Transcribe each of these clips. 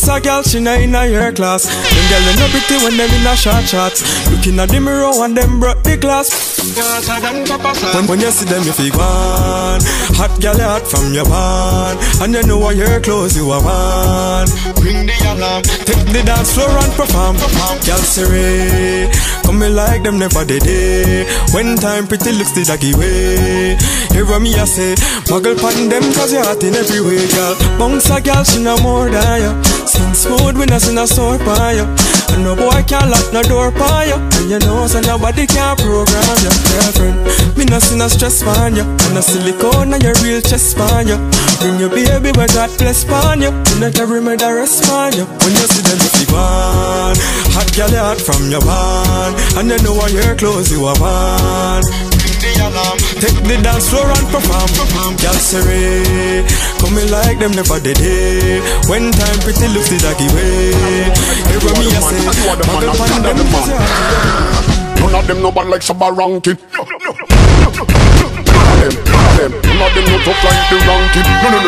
Bounce a girl, she not in a your class. Them girl they no pretty when them in a short shots. Looking at the mirror and them broke the glass. When you see them you feel gone. Hot girl hot from your band, and you know what your clothes you are want. Bring the alarm, take the dance floor and perform. Girl serene, coming like them never did it. When time pretty looks the doggy way. Hear what me I say, muggle pan them cause you're hot in every way, girl. Bounce a girl, she no more than you. Sing smooth when I sing a sore by you. And no boy can't lock no door by you. And you know so nobody can program you. Girlfriend, me no see no stress on you. And no silicone and your real chest on you. Bring your baby where God bless on you. You not carry me the rest on you. When you see them you gone. Hot girl you hot from your band, and you know what your clothes you are on. Take the dance floor and perform. Girl serene, coming like them never did it. When time pretty looks the doggy way. Hear what me I say, muggle pan them cause you hot. None of them no bad like Shabba Rankin. None of them no tough like the Rankin. No. None of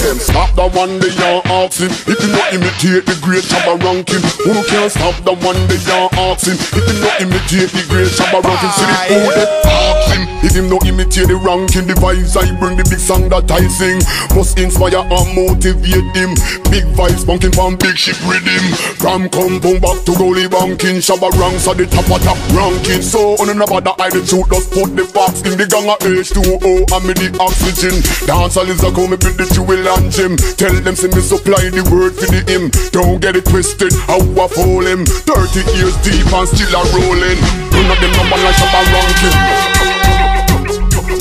them stop the one they are asking. If you not imitate the great Shabba Rankin, who can stop the one they are asking? If you not imitate the great Shabba Rankin, see the fool they asking. If him not imitate the ranking, the vibes I bring, the big song that I sing must inspire and motivate him. Big vibes bunking from big ship rhythm. From compound back to goalie banking, Shabba ranks at the top of top ranking. So on another that I the truth, just put the facts in the gang of H2O and me the oxygen. Dancehall is a go me build the jewel and gym. Tell them see me supply the word for the hymn. Don't get it twisted, how I fool him. 30 years deep and still a rolling. None of them number like Shabba ranking.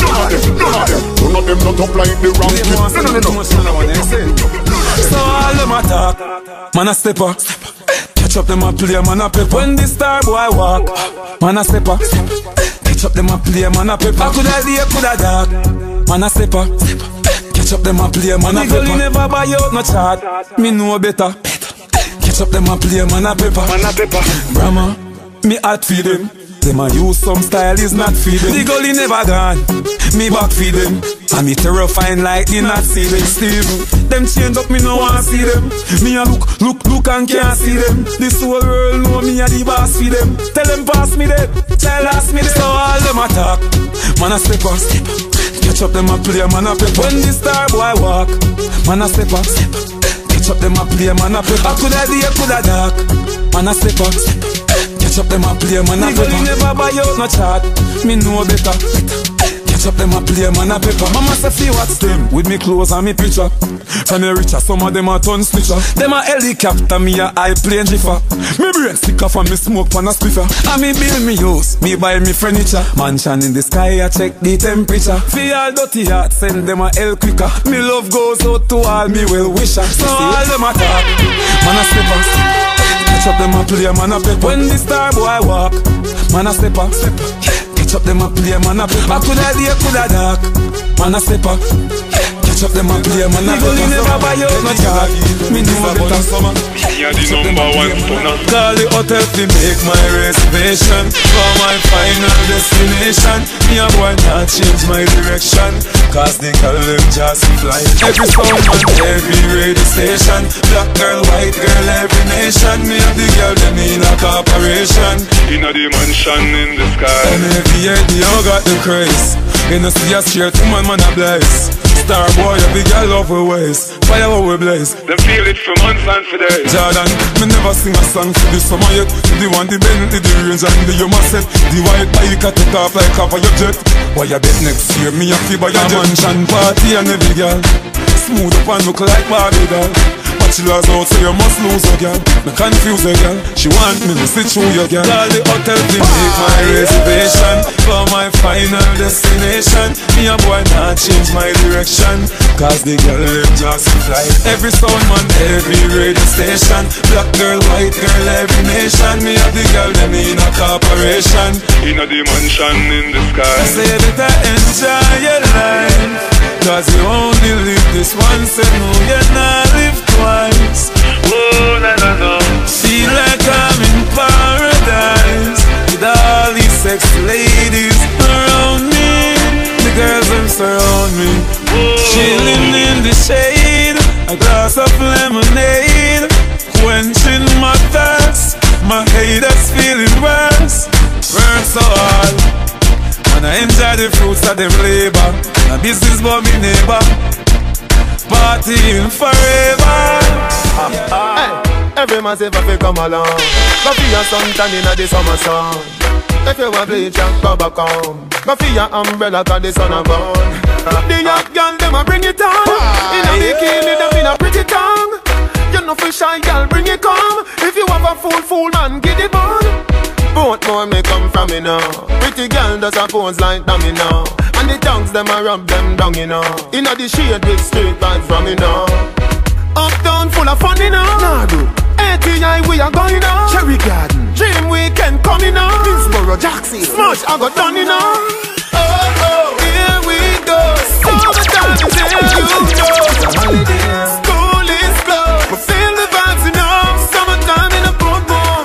None of them not up like the ranking. No. So all them attack, man a stepper. Catch up them a play, man a pepper. When the star boy walk, man a stepper. Catch up them a play, man a pepper. Coulda day, coulda dark, man a stepper. Catch up them a play, man a pepper. Me never buy out no chart, me know better. Catch up them a play, man a pepper. Brahma, me hot feed them. Them a use some style is not feeding. The gully never gone, me back feed them. And me terrifying like the not see them. Steve, them change up, me no want see them. Me a look and can't see them. This whole world know me a the boss for them. Tell them pass me them, tell ask me them. So all them attack, man a step up. Catch up them a play, man a pepper. When the star boy walk, man a step up. Catch up them a play, man a pepper. Coulda day, coulda dark, man a step up. Catch up them a play, man a pepper. Never buy out no chart, me know better. Catch up them a play, man a pepper. Mama say fi watch them with me clothes and me picture. From me richer, some of them a ton snitcher. Them a helicopter, me a high plane jiffer. Me brain stick off and me smoke pan a spliffer. And me build me house, me buy me furniture. Mansion in the sky, I check the temperature. Fi all dirty heart, send them a hell quicker. Me love goes out to all me well wisher. So all them a talk, man a stepper. Catch up them a play, man a pepper. When the star boy walk, man a stepper. Catch up them a play, man a pepper. Coulda day, coulda dark, man a stepper. Catch up them a play, man a pepper. Never buy out no job, me know better. Me a the number one stunner. Call the hotel to make my reservation for my final destination. Me a boy not change my direction, cause the girl them just fly. Every sound man, every radio station. Black girl, white girl, every nation. Me and the girl them in a corporation. In a the mansion in the sky. And every year they all got the craze. You know see a straight woman, man a blaze. Star boy, a big girl love her ways. Fire how we blaze. Them feel it for months and for days. Jordan, me never sing a song for the summer yet. The one, the Bentley, the Range and the Yuma set. The white bike a take off like cover your jet. Why you bet next year me a fee buy a mansion party and every girl smooth up and look like Barbie doll. Bachelor's out so you must lose a girl. Me confuse a girl, she want me to sit through your girl. Call the hotel to make my reservation for my final destination. Me a boy not change my direction, cause the girl them just fly. Every sound man, every radio station. Black girl, white girl, every nation. Me and the girl them in a corporation. In a the mansion in the sky. I say better enjoy your life, cause you only live this once and no you not live twice. Oh, no. Feel like I'm in paradise with all these sexy ladies around me. The girls them surround me, chilling in the shade, a glass glass of lemonade, quenching my thirst. My haters feeling worse. Work so hard, and I enjoy the fruits of them labor. My business but me neighbor, partying forever. Hey, every man say if I come along, go for your suntan inna the summer sun. If you want bleach and go back home, go for your umbrella 'cause the sun a burn. The young girl them a bring it on, inna bikini them inna pretty tongue. You know for shy girl bring it come. If you have a fool man get it on. Both more may come from me now. Pretty girl does a pose like dummy now. And the tongues them a rub them down you know. Inna the shade with straight vibes from me now. Uptown full of fun you know. Nah do ATI we are going now. Cherry Garden Dream Weekend coming now. Hillsborough Jackson Smush I got done you know. Oh here we go. Summertime is here you know. School is closed but feel the vibes you know. Summertime in a Portmore,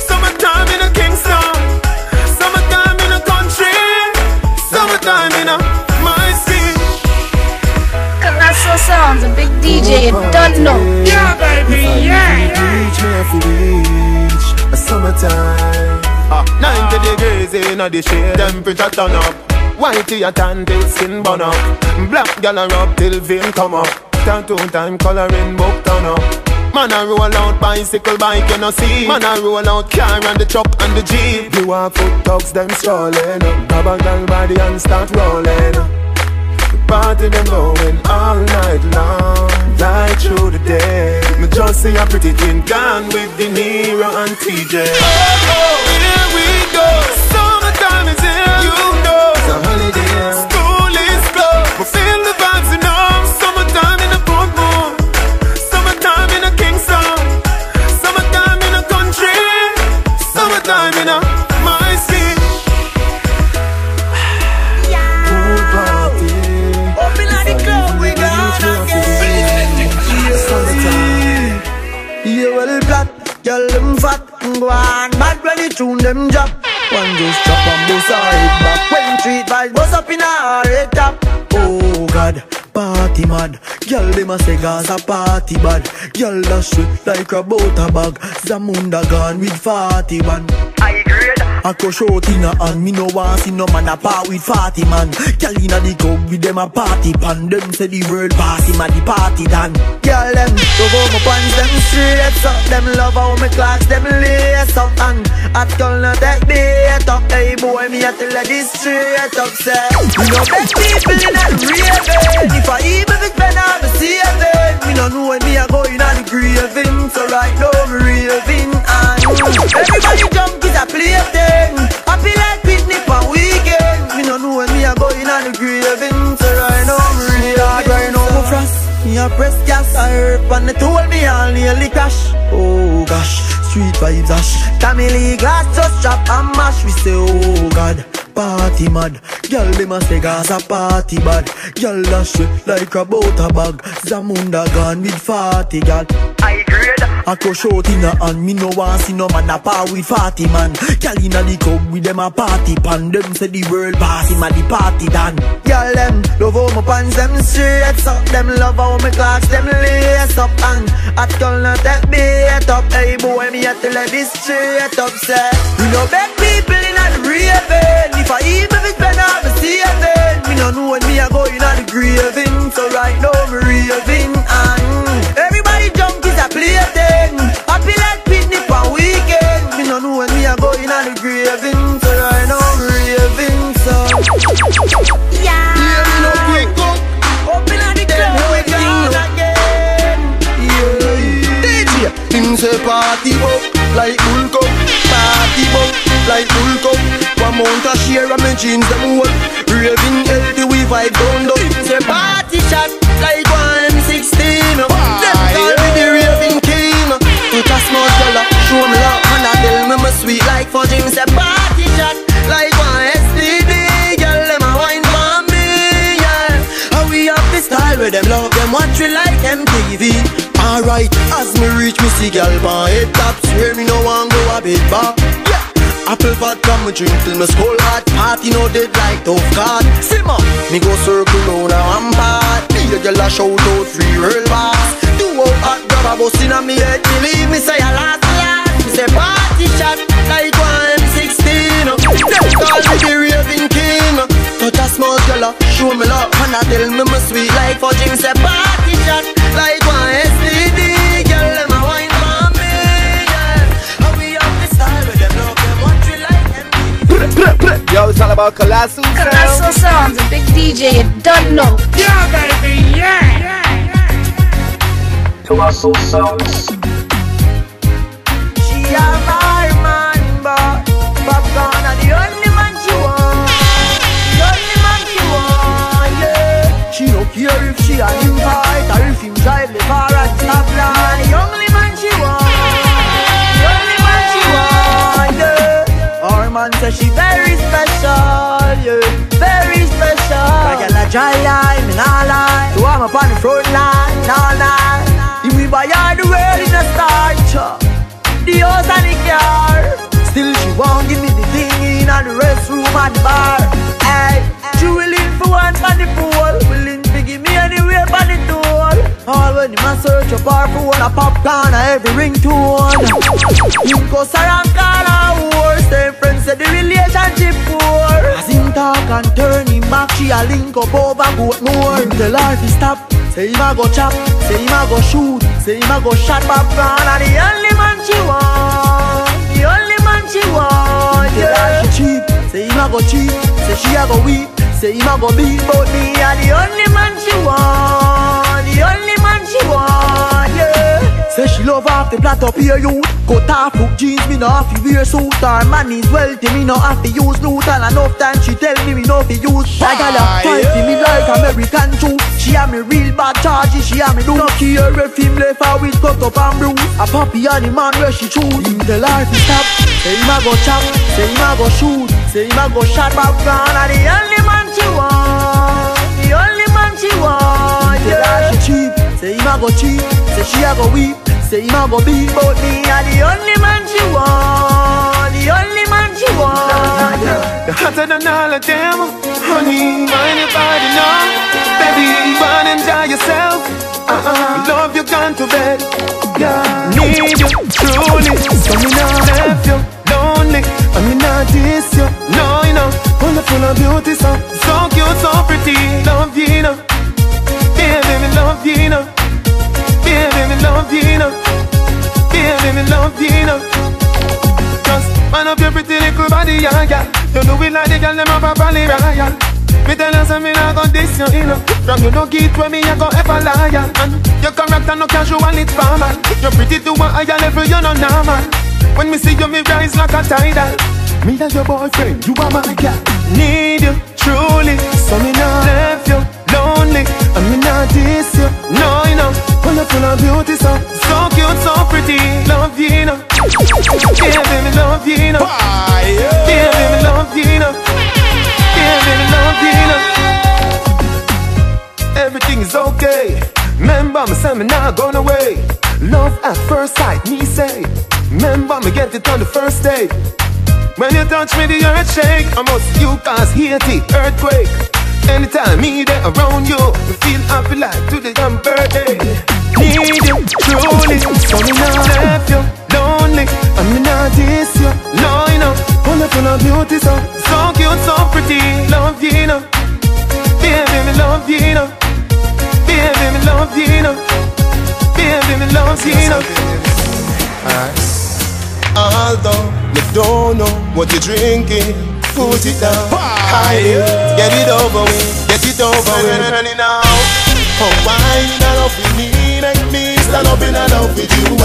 summertime in a Kingston, summertime in a country, summertime in a my city. Colossal sounds, a big DJ, you don't know. Yeah, baby, yeah. Reach a summertime. 90 degrees in the shade, temperature turn up. Whitey a tan till skin burn up. Black gal a rub till vein come up. Tattoo time coloring book turn up. Man a roll out bicycle bike you no see. Man a roll out car and the truck and the jeep. You a foot thugs them strolling. Grab a gal body and start rolling. The party them going all night long, right through the day. Me just see a pretty thing gone with De Niro and TJ. Oh, here we go. Summertime is here, you know. It's a holiday. School is closed, but feel the vibes you know. Summertime in a Portmore, summertime in a Kingston, summertime in a country, summertime in a my city. Pool party. Open at the club, we gonna get summertime. You will black, girl them fat, go on bad when you tune them drop. One just chop and bust a head back. When treat vibes bust up in a red top. Oh God, party mad. Girl them a say Gaza party bad. Girl dash sweet like a butter bag. Zamunda gone with 40 man. I agree. I crush out in a hand. Me no want see no man a part with 40 man. Girl inna the club with them a party pan. Them say the world party man the party done. Girl them love how my pants them straight up. Them love how my clocks them lace up. And at girl not take bait up. Hey boy me a tell her this straight up. Say we no beg people in a raving. If I even think Ben I'm a saving. Me no know when me a going on the graving. So right now me raving. And everybody jump is a plaything. Happy like picnic on weekend. Me no know when me a going on the graving. So right now me raving. Right now me frost. Me a press gas. I herb and they told me I'll nearly crash. Oh gosh, street vibes ash. Tamily glass just chop and mash. We say oh God, party mad. Girl them a say Gaza party bad. Girl dash sweet like a butter bag. Zamunda gone with 40 gal. I agree. I crush out in a hand. Me no want see no man a par with 40 man. Girl inna the club with them a party pan. Them say the world party man the party done. Girl them love how my pants them straight up. Them love how my clocks them lace up. And at girl not take bait up. Hey boy me a tell her this straight up. Say we no beg people in a raving. If I even think Ben I'm a saving. Me no know when me a going on the graving. So right now me raving. And everybody jump is a plaything. Happy like picnic on weekend. Me no know when me a going on the graving. So right now me raving. So yeah, me no quick up. Open at the club we gone again. Yeah, DJ him say party up like bull cup. Party up like bull cup. One mount a share of my jeans them hold. Raving healthy we vibe down up. Say party shot like 116. Them call me the raving king. Take a small girl show me love and I tell me my sweet like for Jim. Say party shot like 1 STD. Girl them a wine for me, yeah. How we have the style where them love them watch we like MTV. Alright, as me reach me see girl pan head top. Swear me no want go a bit back. Apple vodka me drink till me skull hot. Party no dead like tough card. Simmer, me go circle round a rampart. Be a girl a shout out free world boss. Do Bust inna me head, believe me, say I last. Me say party shot like one M16. Them call me the raving king. Touch a small girl, show me love, and I tell me my sweet like fudge. Me say party shot like one STD. Girl, them a wine for me, yeah. And we have the style with them love, them want you like them. Yo, it's all about Colossal sound. Colossal sounds, a big DJ, you don't know. Yeah, baby, yeah. Colossal sounds. She a my man, but Popcorn are the only man she want. The only man she want, yeah. She don't care if she an invite or if him drive the car and stop line. The only man she want. The only man she want, yeah. Our man says she very special, yeah. Very special. Like a dry line, me nah lie. So I'm up on the front line, nah lie. If we buy all the world in a starch, the house and the car. Still she won't give me the thing in the restroom and the bar. Hey, she willing for one for the pool, willing to give me anywhere for the tool. All when you must search a bar for one, a popcorn or every ringtone. Him go around call her whore. Stay friends say the relationship poor. As him talk and turn him back, she a link up over goat more. Him tell her to stop. Say him a go chop, say him a go shoot, say him a go shot popcorn. And the only man she want, the only man she want, yeah. She cheap, say him a go cheap, say she a go weep, say him a go beat bout me. And the only man she want, the only man she want, yeah. Say she love off the flat up here youth. Cut off hook jeans, me no have to wear suit. Her man is wealthy, me no have to use loot. And enough time she tell me no have to use. Like a fight me like American too. She have me real bad charges, she have me do not care if him left her with cut up and bruise. A puppy and the man where she choose. Him the life is stop, say him a go chop, say him a go shoot, say him a go shot popcorn. And the only man she want, the only man she want, yeah. She cheap, say him a go cheap, say she a go weep, say him a go beat bout me. And the only man she want, the only man she want, yeah. You're hotter than all of them, honey, mind your body now. Baby, burn and enjoy yourself. Love you gone to bed. Yeah, need you truly. So me not left you lonely. I me not diss you. No, you know, full of beauty, so cute, so pretty. Love you, know. Baby, me love you, know. Baby, me love you, know. Baby, me love you, know. Just man up your pretty little body, yeah. You know we like the girl, them have a valley royal. Me tell you something, I gon' diss you, you know. From you no get where me, I gon' ever lie. And your character no casual, it's formal. You're pretty to a higher level, you're not normal. When me see you, me rise like a tidal. Me and your boyfriend, you are my girl. Need you, truly. So me not left you lonely. And me not diss you, no, you know. Full of beauty, so cute, so pretty. Love you, you know. Baby, me love you, you know. Baby, me love you, you know. Everything is okay. Remember me say me not gone away. Love at first sight, me say. Remember me get it on the first day. When you touch me the earth shake. I must you cause Haiti earthquake. Anytime me there around you, me feel happy like today I'm birthday. Need you truly, so me not left you lonely. And me not diss you, no you know. Full of beauty, so cute, so pretty. Love you, you know. Baby, me love you, you know. Baby, me love you, you know. Baby, me love you, you know. Although you don't know what you're drinking, put it down. Get it over with, get it over with. Now, oh why you not love with me? Make me stand up in love with you.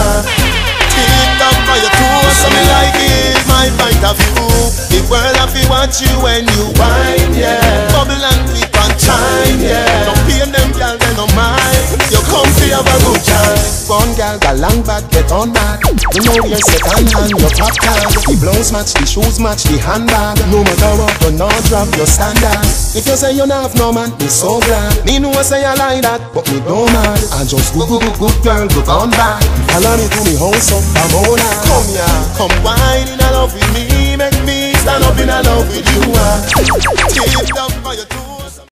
Keep up for your toes, so me like it. My point of view, the world have to watch you when you whine, yeah. Bubble and flip and chime, yeah. Don't pay them girl, they no mind. You come to have a good time. One girl got long back, get on back. You know your second hand, your pop tag. The blouse match, the shoes match, the handbag. No matter what, do not drop your standard. If you say you don't have no man, me so glad. Me know I say I like that, but me don't mad. I just good girl, go on back. Follow me to me house up, Ramona. Come here, come wine in love with me. Make me stand up in love with you. Keep up for your